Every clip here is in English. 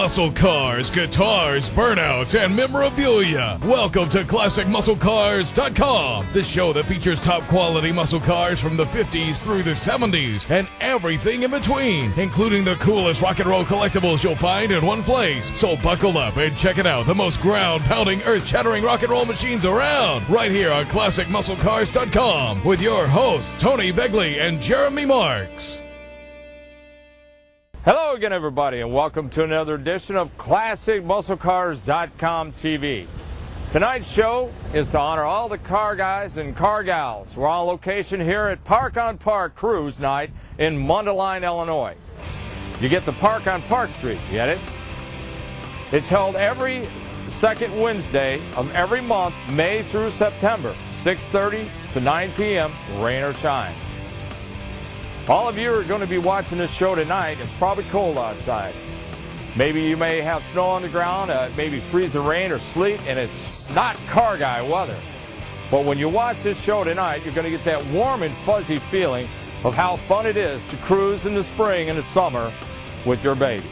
Muscle cars, guitars, burnouts, and memorabilia. Welcome to ClassicMuscleCars.com, the show that features top quality muscle cars from the 50s through the 70s and everything in between, including the coolest rock and roll collectibles you'll find in one place. So buckle up and check it out, the most ground-pounding, earth-shattering rock and roll machines around, right here on ClassicMuscleCars.com with your hosts, Tony Begley and Jeremy Marks. Hello again, everybody, and welcome to another edition of ClassicMuscleCars.com TV. Tonight's show is to honor all the car guys and car gals. We're on location here at Park on Park Cruise Night in Mundelein, Illinois. You get the Park on Park Street, get it? It's held every second Wednesday of every month, May through September, 6:30 to 9 p.m., rain or shine. All of you are going to be watching this show tonight. It's probably cold outside. Maybe you may have snow on the ground, maybe freezing rain or sleet, and it's not car guy weather. But when you watch this show tonight, you're going to get that warm and fuzzy feeling of how fun it is to cruise in the spring and the summer with your baby.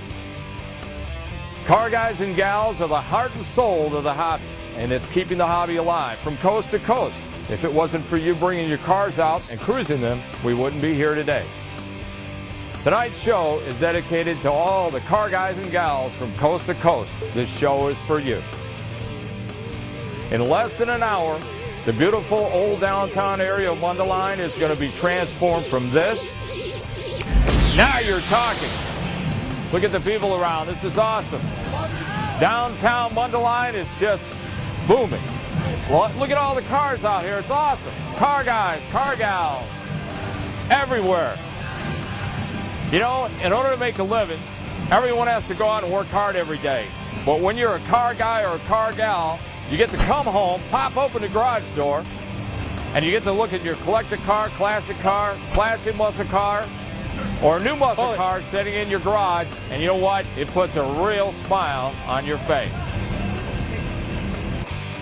Car guys and gals are the heart and soul of the hobby, and it's keeping the hobby alive from coast to coast. If it wasn't for you bringing your cars out and cruising them, we wouldn't be here today. Tonight's show is dedicated to all the car guys and gals from coast to coast. This show is for you. In less than an hour, the beautiful old downtown area of Mundelein is going to be transformed from this. Now you're talking. Look at the people around. This is awesome. Downtown Mundelein is just booming. Well, look at all the cars out here. It's awesome. Car guys, car gals, everywhere. You know, in order to make a living, everyone has to go out and work hard every day. But when you're a car guy or a car gal, you get to come home, pop open the garage door, and you get to look at your collector car, classic muscle car, or a new muscle car sitting in your garage, and you know what? It puts a real smile on your face.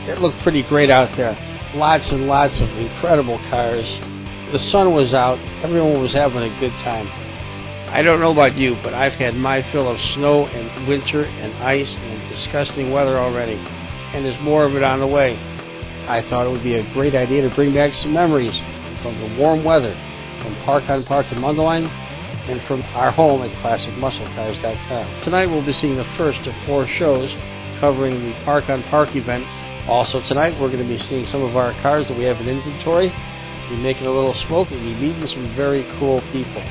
It looked pretty great out there. Lots and lots of incredible cars. The sun was out. Everyone was having a good time. I don't know about you, but I've had my fill of snow and winter and ice and disgusting weather already. And there's more of it on the way. I thought it would be a great idea to bring back some memories from the warm weather, from Park on Park in Mundelein, and from our home at ClassicMuscleCars.com. Tonight we'll be seeing the first of 4 shows covering the Park on Park event. Also tonight, we're going to be seeing some of our cars that we have in inventory. We'll be making a little smoke and we'll be meeting some very cool people.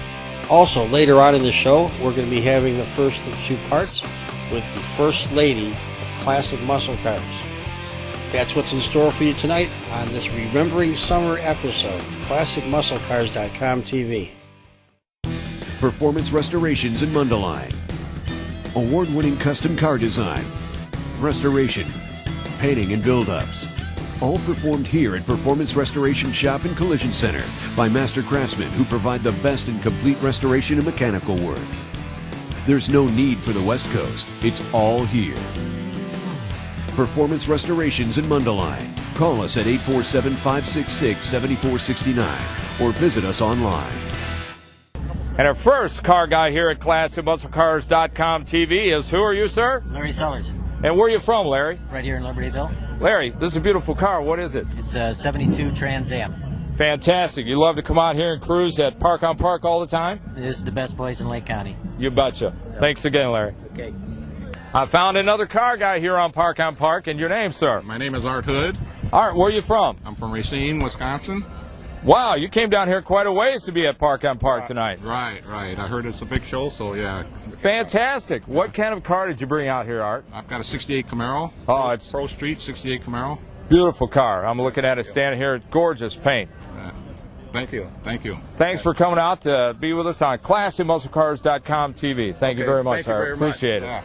Also, later on in the show, we're going to be having the first of 2 parts with the First Lady of Classic Muscle Cars. That's what's in store for you tonight on this Remembering Summer episode of ClassicMuscleCars.com TV. Performance Restorations in Mundelein. Award-winning custom car design, restoration, painting and build-ups. All performed here at Performance Restoration Shop and Collision Center by master craftsmen who provide the best in complete restoration and mechanical work. There's no need for the West Coast. It's all here. Performance Restorations in Mundelein. Call us at 847-566-7469 or visit us online. And our first car guy here at ClassicMuscleCars.com TV is, who are you, sir? Larry Sellers. And where are you from, Larry? Right here in Libertyville. Larry, this is a beautiful car. What is it? It's a 72 Trans Am. Fantastic. You love to come out here and cruise at Park on Park all the time? This is the best place in Lake County. You betcha. Yep. Thanks again, Larry. Okay. I found another car guy here on Park, and your name, sir? My name is Art Hood. Art, where are you from? I'm from Racine, Wisconsin. Wow, you came down here quite a ways to be at Park on Park tonight. Right. I heard it's a big show, so yeah. Fantastic. What kind of car did you bring out here, Art? I've got a 68 Camaro. Oh, it's Pro Street 68 Camaro. Beautiful car. I'm looking at it standing here. Gorgeous paint. Thank you. Thanks for coming out to be with us on ClassicMuscleCars.com TV. Thank you very much, Art. Appreciate it. Yeah.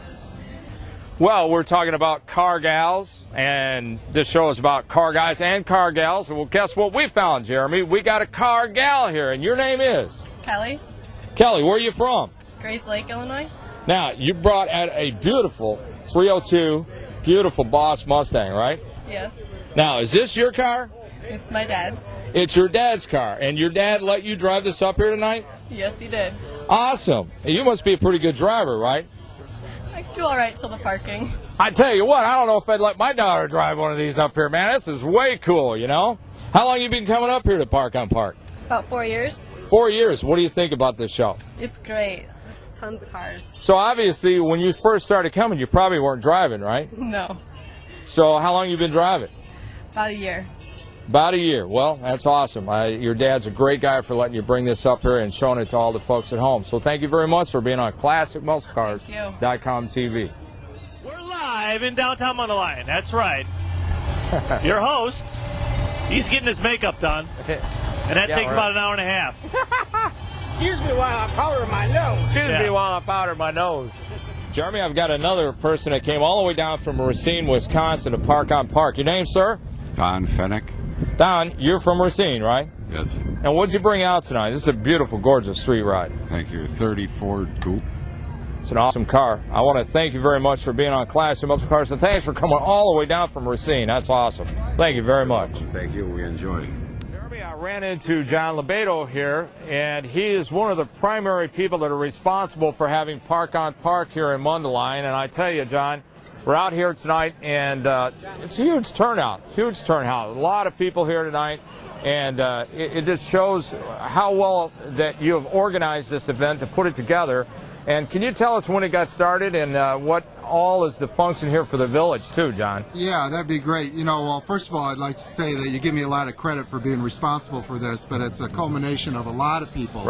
Well, we're talking about car gals, and this show is about car guys and car gals. Well, guess what we found, Jeremy? We got a car gal here, and your name is? Kelly. Kelly, where are you from? Grace Lake, Illinois. Now, you brought out a beautiful 302, beautiful Boss Mustang, right? Yes. Now, is this your car? It's my dad's. It's your dad's car, and your dad let you drive this up here tonight? Yes, he did. Awesome. You must be a pretty good driver, right? I do all right till the parking. I tell you what, I don't know if I'd let my daughter drive one of these up here, man. This is way cool, you know? How long you been coming up here to Park on Park? About 4 years. 4 years. What do you think about this show? It's great. There's tons of cars. So obviously, when you first started coming, you probably weren't driving, right? No. So how long you been driving? About a year. About a year. Well, that's awesome. Your dad's a great guy for letting you bring this up here and showing it to all the folks at home. So thank you very much for being on ClassicMuscleCars.com TV. We're live in downtown Mundelein. That's right. Your host, he's getting his makeup done, and that takes about an hour and a half. Excuse me while I powder my nose. Excuse me while I powder my nose. Jeremy, I've got another person that came all the way down from Racine, Wisconsin to Park on Park. Your name, sir? Don Fennick. Don, you're from Racine, right? Yes. And what'd you bring out tonight? This is a beautiful, gorgeous street ride. Thank you. 30 Ford Coupe. It's an awesome car. I want to thank you very much for being on Classic Muscle Cars, and thanks for coming all the way down from Racine. That's awesome. Thank you very much. Thank you. We enjoy. Jeremy, I ran into John Lebedo here, and he is one of the primary people that are responsible for having Park on Park here in Mundelein. And I tell you, John, we're out here tonight, and it's a huge turnout. Huge turnout. A lot of people here tonight, and it just shows how well that you have organized this event to put it together. And can you tell us when it got started and what all is the function here for the village, too, John? Yeah, that'd be great. You know, well, first of all, I'd like to say that you give me a lot of credit for being responsible for this, but it's a culmination of a lot of people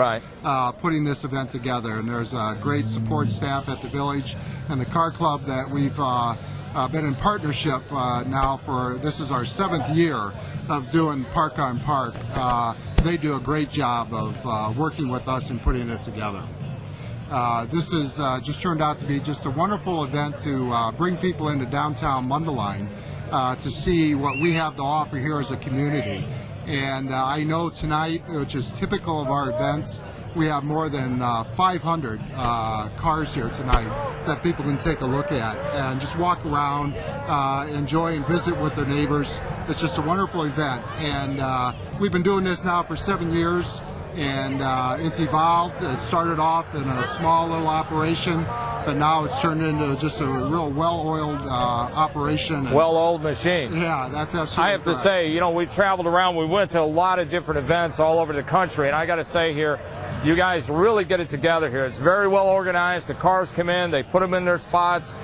putting this event together. And there's a great support staff at the village and the car club that we've been in partnership now for, this is our 7th year of doing Park on Park. They do a great job of working with us and putting it together. This has just turned out to be just a wonderful event to bring people into downtown Mundelein to see what we have to offer here as a community. And I know tonight, which is typical of our events, we have more than 500 cars here tonight that people can take a look at and just walk around, enjoy and visit with their neighbors. It's just a wonderful event. And we've been doing this now for 7 years. And it's evolved. It started off in a small little operation, but now it's turned into just a real well-oiled operation. Well-oiled machine. Yeah, that's absolutely I have to say, you know, we traveled around. We went to a lot of different events all over the country, and I got to say here, you guys really get it together here. It's very well organized. The cars come in, they put them in their spots.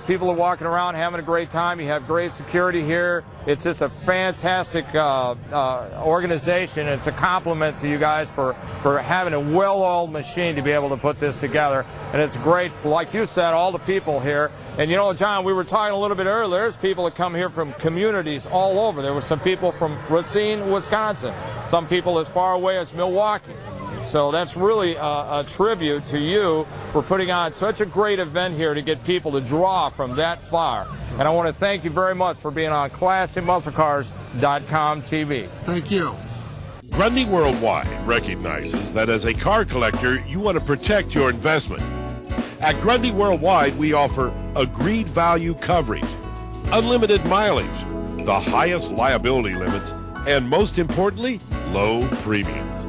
People are walking around having a great time. You have great security here. It's just a fantastic organization. It's a compliment to you guys for having a well-oiled machine to be able to put this together. And it's great, for, like you said, all the people here. And you know, John, we were talking a little bit earlier, there's people that come here from communities all over. There were some people from Racine, Wisconsin, some people as far away as Milwaukee. So that's really a tribute to you for putting on such a great event here to get people to draw from that far. And I want to thank you very much for being on ClassicMuscleCars.com TV. Thank you. Grundy Worldwide recognizes that as a car collector, you want to protect your investment. At Grundy Worldwide, we offer agreed value coverage, unlimited mileage, the highest liability limits, and most importantly, low premiums.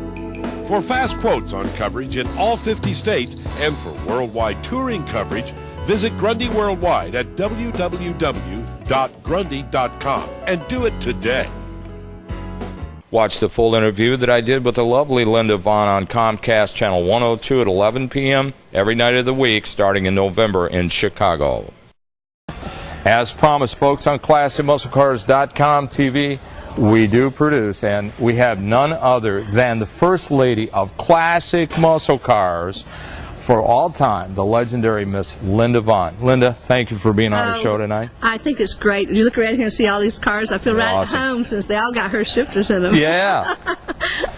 For fast quotes on coverage in all 50 states and for worldwide touring coverage, visit Grundy Worldwide at www.grundy.com and do it today. Watch the full interview that I did with the lovely Linda Vaughn on Comcast Channel 102 at 11 p.m. every night of the week starting in November in Chicago. As promised, folks, on ClassicMuscleCars.com TV, we do produce, and we have none other than the First Lady of Classic Muscle Cars for all time, the legendary Miss Linda Vaughn. Linda, thank you for being on the show tonight. I think it's great. You look around here and see all these cars. I feel right awesome. at home since they all got her shifters in them. Yeah.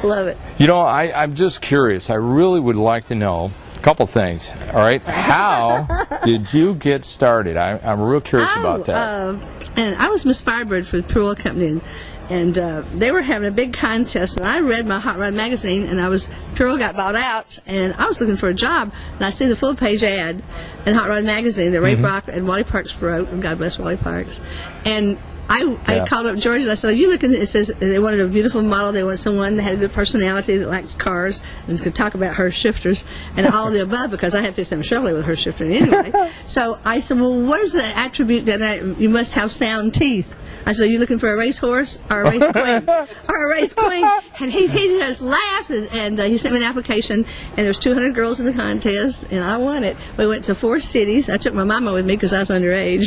Love it. You know, I'm just curious. I really would like to know a couple things. All right. How did you get started? I'm real curious about that. And I was Miss Firebird for the Pearl Company. And they were having a big contest, and I read my Hot Rod magazine, and Puro got bought out, and I was looking for a job, and I see the full-page ad in Hot Rod magazine that Ray Brock and Wally Parks wrote, and God bless Wally Parks. And I called up George, and I said, you looking? It says they wanted a beautiful model, they want someone that had a good personality, that likes cars, and could talk about her shifters, and all the above, because I had 57 Chevrolet with her shifter anyway. So I said, well, what is the attribute that you must have sound teeth? I said, are you looking for a racehorse or a race queen? Or a race queen? And he just laughed, and he sent me an application, and there was 200 girls in the contest, and I won it. We went to 4 cities. I took my mama with me because I was underage.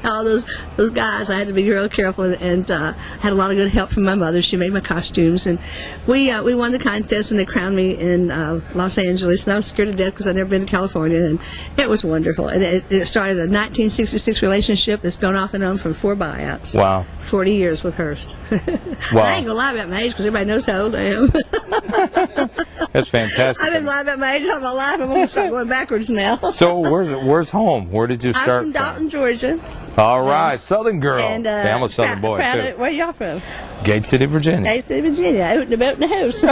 All those guys, I had to be real careful, and had a lot of good help from my mother. She made my costumes, and we won the contest, and they crowned me in Los Angeles, and I was scared to death because I'd never been to California, and it was wonderful. And it started a 1966 relationship that's gone off and on from 4 buyouts. Wow. 40 years with Hearst. Wow. I ain't gonna lie about my age because everybody knows how old I am. That's fantastic. I've been lying about my age all my life. I'm gonna start going backwards now. So where's home? Where did you start I'm from Dalton, Georgia. All right, Southern girl. And, See, I'm a Southern boy too. Where y'all from? Gate City, Virginia. Gate City, Virginia. Out in the boat in the house.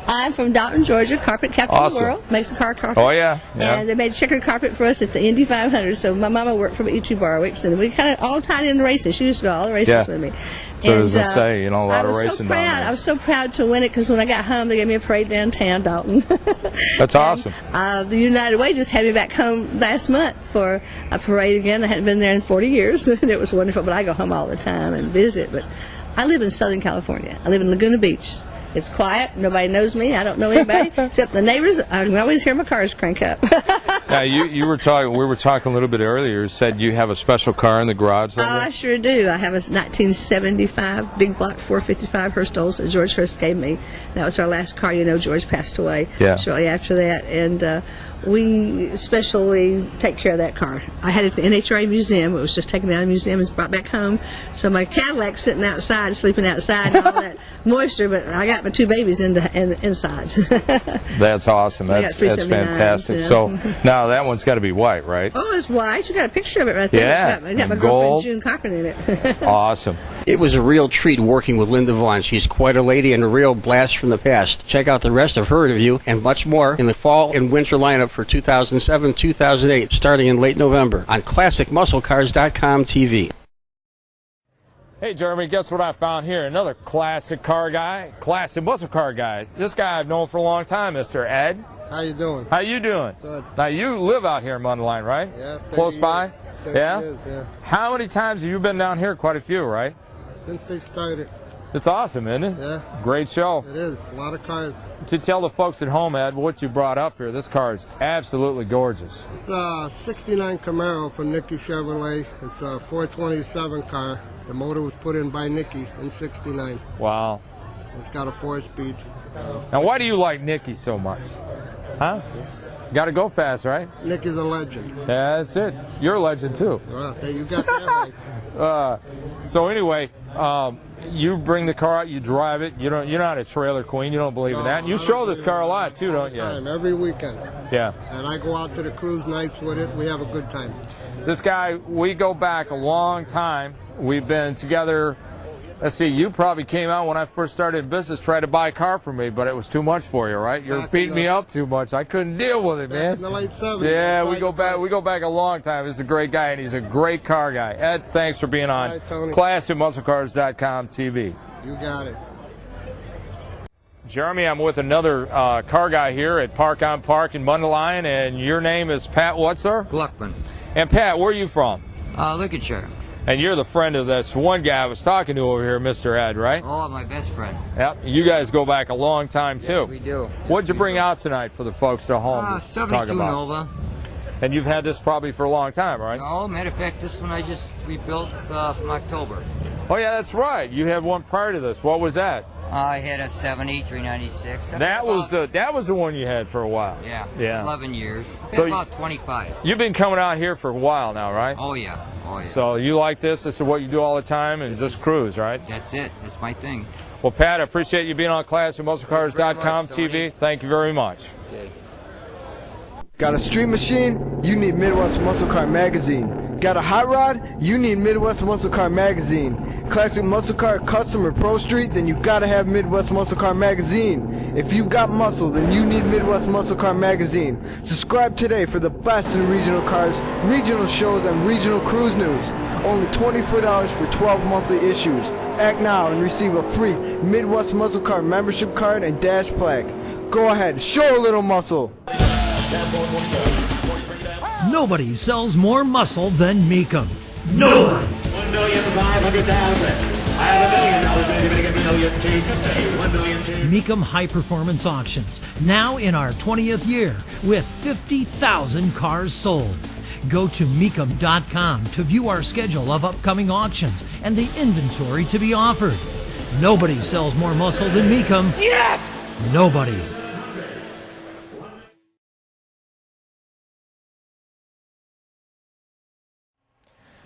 I'm from Dalton, Georgia. Carpet Captain of the World. Makes the car carpet. Oh yeah. And they made checkered carpet for us. It's the Indy 500. So my mama worked for E.T. Barwick's, and we kind of all tied in the racing. She used to do all the races with me. So as I say, a lot of racing down there. I was so proud to win it because when I got home, they gave me a parade downtown Dalton. That's awesome. The United Way just had me back home last month for a parade again. I hadn't been there in 40 years, and it was wonderful. But I go home all the time and visit. But I live in Southern California. I live in Laguna Beach. It's quiet. Nobody knows me. I don't know anybody except the neighbors. I can always hear my cars crank up. Now, you were talking. We were talking a little bit earlier. You said you have a special car in the garage. Oh, I sure do. I have a 1975 big block 455 Hearst Olds that George Hearst gave me. That was our last car. You know, George passed away shortly after that, and we especially take care of that car. I had it at the NHRA museum. It was just taken out of the museum and brought back home. So my Cadillac's sitting outside, sleeping outside, and all that moisture. But I got my 2 babies inside. That's awesome. That's fantastic. Yeah. So now that one's got to be white, right? Oh, it's white. You got a picture of it right there. Yeah. It's got my girlfriend June Cochran in it. Awesome. It was a real treat working with Linda Vaughn. She's quite a lady and a real blast from the past. Check out the rest of her interview and much more in the fall and winter lineup for 2007-2008, starting in late November on ClassicMuscleCars.com TV. Hey, Jeremy, guess what I found here? Another classic car guy, classic muscle car guy. This guy I've known for a long time, Mr. Ed. How you doing? How you doing? Good. Now, you live out here in Mundelein, right? Yeah. Close by? 30 Yeah? years, yeah. How many times have you been down here? Quite a few, right? Since they started. It's awesome, isn't it? Yeah. Great show. It is. A lot of cars. To tell the folks at home, Ed, what you brought up here, this car is absolutely gorgeous. It's a 69 Camaro from Nicky Chevrolet. It's a 427 car. The motor was put in by Nicky in 69. Wow. It's got a 4-speed. Now, why do you like Nicky so much? Huh? Got to go fast, right? Nicky's a legend. Yeah, that's it. You're a legend, too. Well, you got that right. So anyway, you bring the car out, you drive it. You're not a trailer queen. You don't believe in that. And you show this car a lot, too, don't you? Every weekend. Yeah. And I go out to the cruise nights with it. We have a good time. This guy, we go back a long time. We've been together. Let's see, you probably came out when I first started in business, tried to buy a car for me, but it was too much for you, right? You're beating me up too much. I couldn't deal with it, man. In the late 70s. Yeah, we go back a long time. He's a great guy, and he's a great car guy. Ed, thanks for being on ClassicMuscleCars.com TV. You got it. Jeremy, I'm with another car guy here at Park on Park in Mundelein, and your name is Pat what, sir? Gluckman. And Pat, where are you from? Lincolnshire. And you're the friend of this one guy I was talking to over here, Mr. Ed, right? Oh, my best friend. Yep. You guys go back a long time, too. Yes, we do. What'd you bring out tonight for the folks at home to 72 talk about? Nova. And you've had this probably for a long time, right? No, matter of fact, this one I just rebuilt from October. Oh, yeah, that's right. You had one prior to this. What was that? I had a 70 396. That was the one you had for a while. Yeah. Yeah. 11 years. So about 25. You've been coming out here for a while now, right? Oh yeah. Oh yeah. So you like this? This is what you do all the time, and just cruise, right? That's it. That's my thing. Well, Pat, I appreciate you being on ClassicMuscleCars.com TV. Thank you very much. Okay. Got a street machine? You need Midwest Muscle Car Magazine. Got a hot rod? You need Midwest Muscle Car Magazine. Classic Muscle Car Custom or Pro Street, then you gotta have Midwest Muscle Car Magazine. If you've got muscle, then you need Midwest Muscle Car Magazine. Subscribe today for the best in regional cars, regional shows, and regional cruise news. Only $24 for 12 monthly issues. Act now and receive a free Midwest Muscle Car membership card and dash plaque. Go ahead, show a little muscle. Nobody sells more muscle than Mecum. No one. 1,500,000. I have $1 million. Give me $1 million. Change of day. 1 million change. Mecum High Performance Auctions, now in our 20th year with 50,000 cars sold. Go to Mecum.com to view our schedule of upcoming auctions and the inventory to be offered. Nobody sells more muscle than Mecum. Yes! Nobody.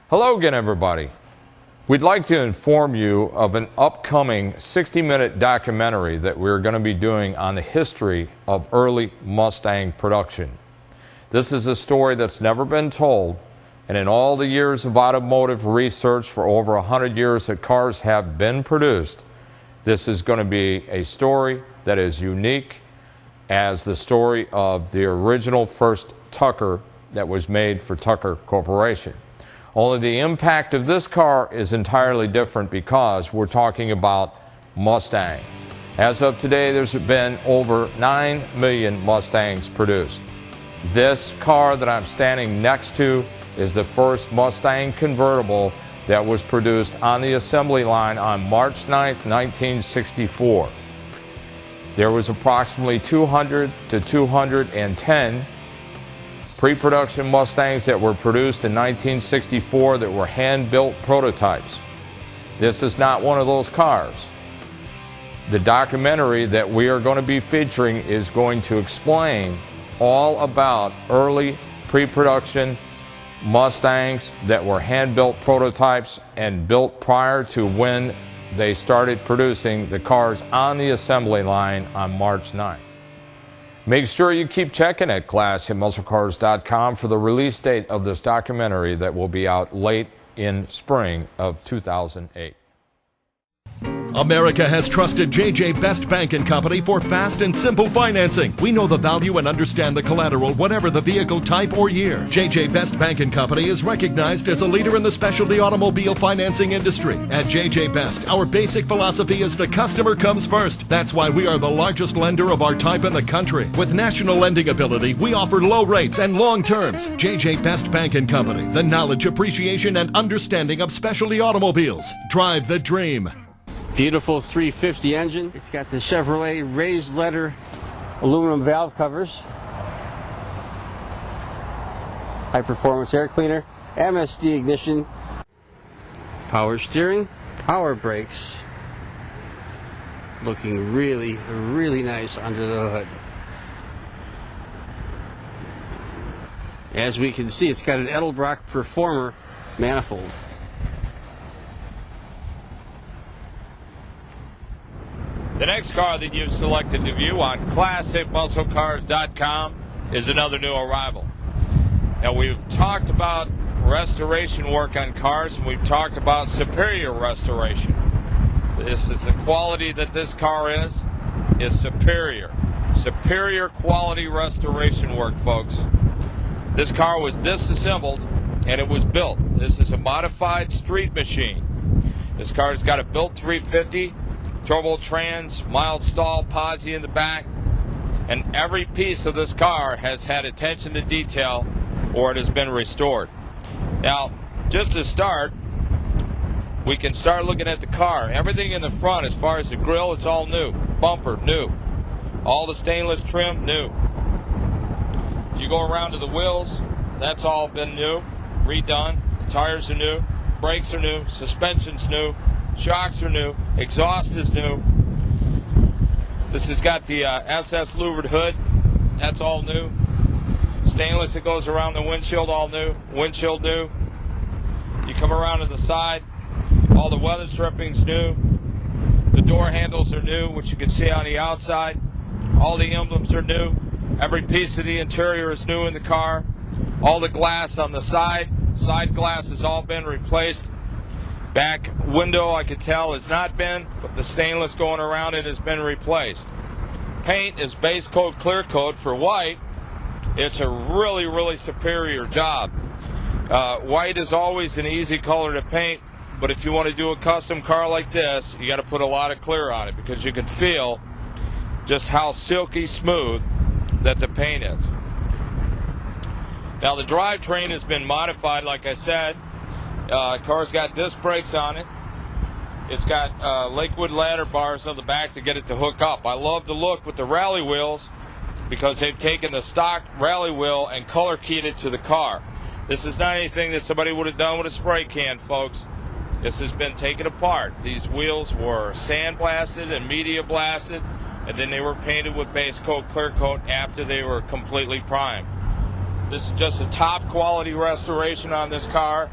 Hello again, everybody. We'd like to inform you of an upcoming 60-minute documentary that we're going to be doing on the history of early Mustang production. This is a story that's never been told, and in all the years of automotive research for over 100 years that cars have been produced, this is going to be a story that is unique as the story of the original first Tucker that was made for Tucker Corporation. Only the impact of this car is entirely different because we're talking about Mustang. As of today, there's been over 9 million Mustangs produced. This car that I'm standing next to is the first Mustang convertible that was produced on the assembly line on March 9th, 1964. There was approximately 200 to 210 pre-production Mustangs that were produced in 1964 that were hand-built prototypes. This is not one of those cars. The documentary that we are going to be featuring is going to explain all about early pre-production Mustangs that were hand-built prototypes and built prior to when they started producing the cars on the assembly line on March 9th. Make sure you keep checking at classicmusclecars.com for the release date of this documentary that will be out late in spring of 2008. America has trusted JJ Best Bank & Company for fast and simple financing. We know the value and understand the collateral, whatever the vehicle type or year. JJ Best Bank & Company is recognized as a leader in the specialty automobile financing industry. At JJ Best, our basic philosophy is the customer comes first. That's why we are the largest lender of our type in the country. With national lending ability, we offer low rates and long terms. JJ Best Bank & Company, the knowledge, appreciation, and understanding of specialty automobiles. Drive the dream. Beautiful 350 engine. It's got the Chevrolet raised letter aluminum valve covers, high performance air cleaner, MSD ignition, power steering, power brakes. Looking really, really nice under the hood. As we can see, it's got an Edelbrock Performer manifold. The next car that you've selected to view on ClassicMuscleCars.com is another new arrival. Now, we've talked about restoration work on cars, and we've talked about superior restoration. This is the quality that this car is superior. Superior quality restoration work, folks. This car was disassembled, and it was built. This is a modified street machine. This car's got a built 350, turbo trans, mild stall, posi in the back, and every piece of this car has had attention to detail or it has been restored. Now, just to start, we can start looking at the car. Everything in the front, as far as the grille, it's all new. Bumper, new. All the stainless trim, new. If you go around to the wheels, that's all been new, redone. The tires are new, brakes are new, suspension's new, shocks are new, exhaust is new. This has got the SS louvered hood, that's all new. Stainless that goes around the windshield, all new. Windshield new. You come around to the side, all the weather stripping's new. The door handles are new, which you can see on the outside. All the emblems are new. Every piece of the interior is new in the car. All the glass on the side glass has all been replaced. Back window, I could tell, has not been, but the stainless going around it has been replaced. Paint is base coat, clear coat. For white, it's a really, really superior job. White is always an easy color to paint, but if you want to do a custom car like this, you got to put a lot of clear on it because you can feel just how silky smooth that the paint is. Now the drivetrain has been modified, like I said. Car's got disc brakes on it. It's got Lakewood ladder bars on the back to get it to hook up. I love the look with the rally wheels because they've taken the stock rally wheel and color keyed it to the car. This is not anything that somebody would have done with a spray can, folks. This has been taken apart. These wheels were sandblasted and media blasted, and then they were painted with base coat, clear coat after they were completely primed. This is just a top quality restoration on this car,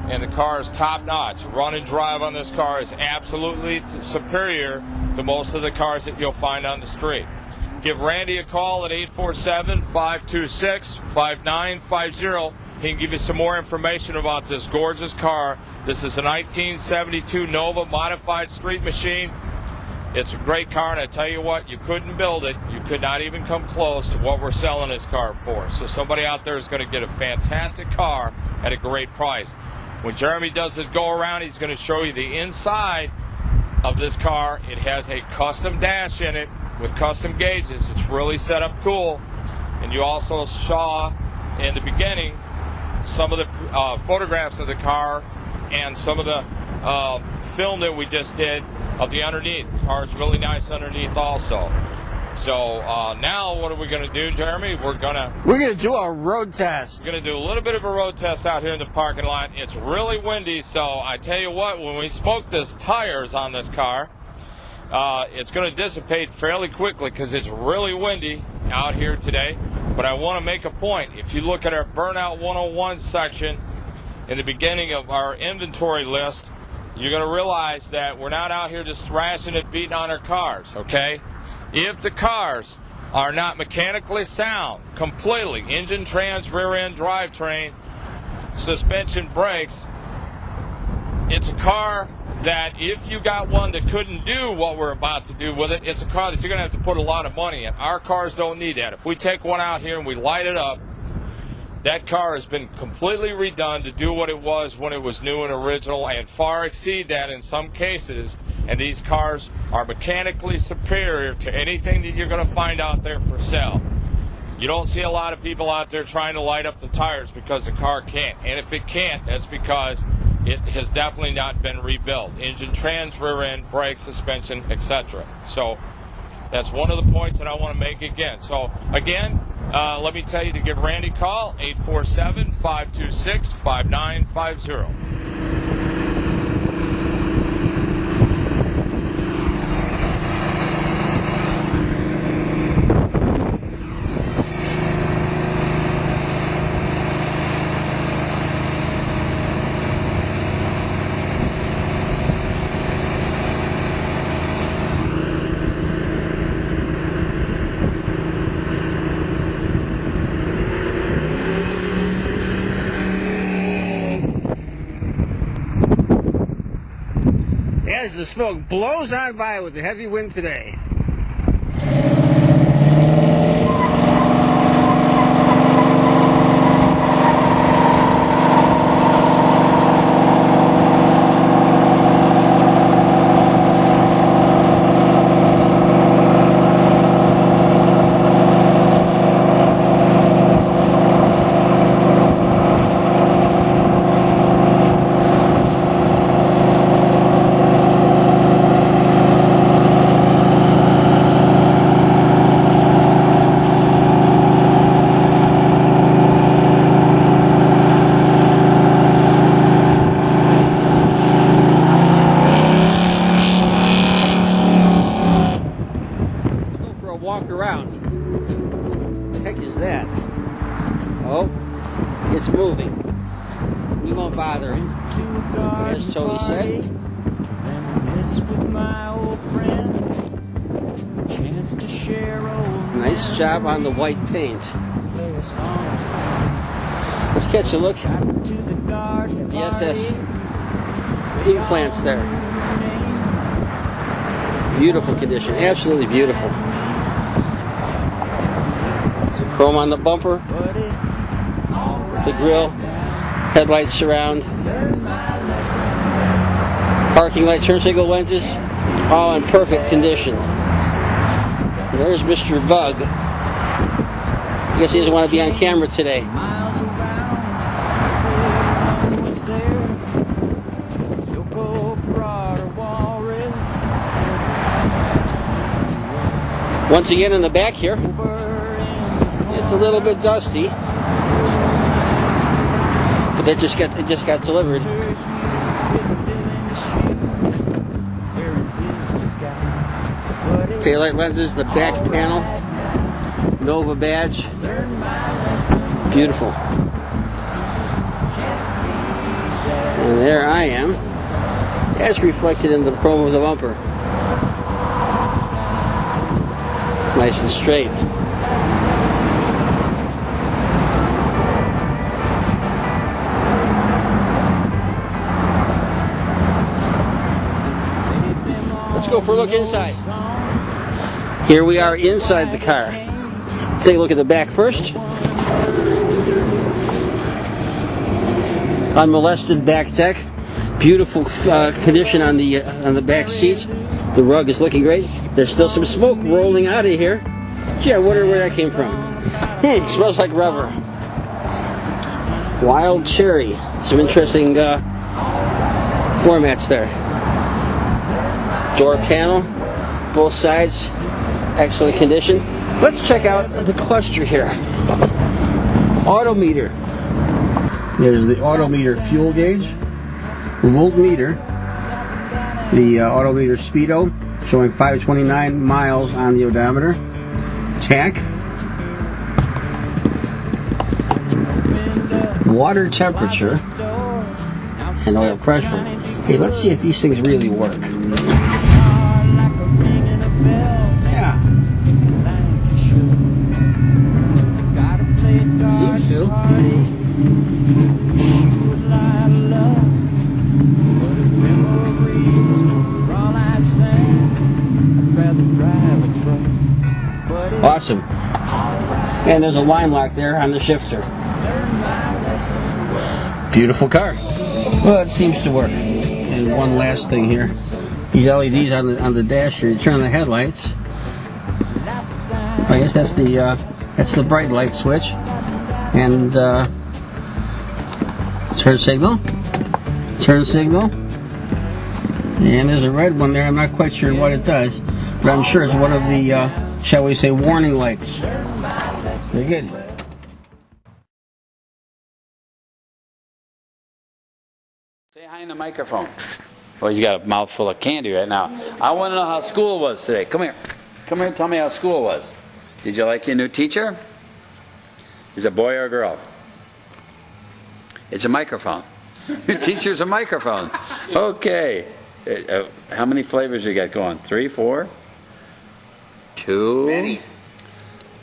and the car is top notch. Run and drive on this car is absolutely superior to most of the cars that you'll find on the street. Give Randy a call at 847-526-5950. He can give you some more information about this gorgeous car. This is a 1972 Nova modified street machine. It's a great car, and I tell you what, you couldn't build it. You could not even come close to what we're selling this car for. So somebody out there is going to get a fantastic car at a great price. When Jeremy does his go around, he's going to show you the inside of this car. It has a custom dash in it with custom gauges. It's really set up cool. And you also saw in the beginning some of the photographs of the car and some of the film that we just did of the underneath. The car's really nice underneath also. So now what are we going to do, Jeremy? We're going to do a road test. We're going to do a little bit of a road test out here in the parking lot. It's really windy, so I tell you what, when we smoke this tires on this car, it's going to dissipate fairly quickly because it's really windy out here today. But I want to make a point. If you look at our Burnout 101 section in the beginning of our inventory list, you're going to realize that we're not out here just thrashing it, beating on our cars, okay? If the cars are not mechanically sound, completely, engine, trans, rear end, drivetrain, suspension, brakes, it's a car that if you got one that couldn't do what we're about to do with it, it's a car that you're going to have to put a lot of money in. Our cars don't need that. If we take one out here and we light it up, that car has been completely redone to do what it was when it was new and original, and far exceed that in some cases. And these cars are mechanically superior to anything that you're going to find out there for sale. You don't see a lot of people out there trying to light up the tires because the car can't. And if it can't, that's because it has definitely not been rebuilt. Engine, trans, rear end, brakes, suspension, etc. So that's one of the points that I want to make again. So again, let me tell you to give Randy a call, 847-526-5950. As the smoke blows on by with the heavy wind today. Walk around. What the heck is that? Oh, it's moving. We won't bother him. As Tony said. Nice job on the white paint. Let's catch a look at the SS implants there. Beautiful condition, absolutely beautiful. Chrome on the bumper, the grille, headlights surround, parking light, turn signal lenses, all in perfect condition. There's Mr. Bug. I guess he doesn't want to be on camera today. Once again in the back here, it's a little bit dusty, but it just got delivered. Taillight lenses, the back panel, Nova badge, beautiful. And there I am, as reflected in the chrome of the bumper. Nice and straight. Let's go for a look inside. Here we are inside the car. Let's take a look at the back first. Unmolested back deck. Beautiful condition on the back seat. The rug is looking great. There's still some smoke rolling out of here. Gee, I wonder where that came from. Smells like rubber. Wild cherry. Some interesting floor mats there. Door panel, both sides, excellent condition. Let's check out the cluster here. Autometer. There's the autometer fuel gauge, voltmeter, the autometer speedo showing 529 miles on the odometer, tach, water temperature, and oil pressure. Hey, let's see if these things really work. Yeah. Seems to. Awesome. And there's a line lock there on the shifter. Beautiful car. Well, it seems to work. And one last thing here. These LEDs on the dash here, you turn on the headlights. I guess that's the bright light switch. And turn signal. Turn signal. And there's a red one there. I'm not quite sure what it does, but I'm sure it's one of the, shall we say, warning lights. Very good. Say hi in the microphone. Well, he's got a mouthful of candy right now. I want to know how school was today. Come here. Come here and tell me how school was. Did you like your new teacher? Is it a boy or a girl? It's a microphone. Your teacher's a microphone. Okay. How many flavors you got going? 3, 4? 2? Many.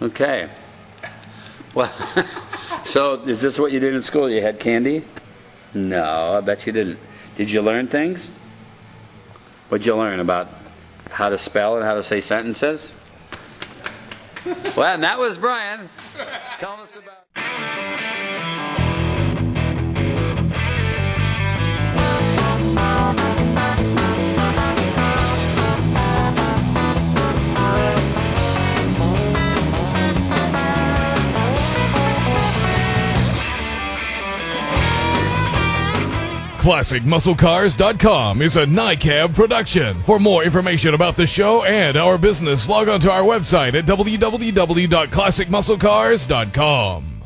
Okay. Well, so is this what you did in school? You had candy? No, I bet you didn't. Did you learn things? What'd you learn about how to spell and how to say sentences? Well, and that was Brian. Tell us about... ClassicMuscleCars.com is a NICAB production. For more information about the show and our business, log on to our website at www.ClassicMuscleCars.com.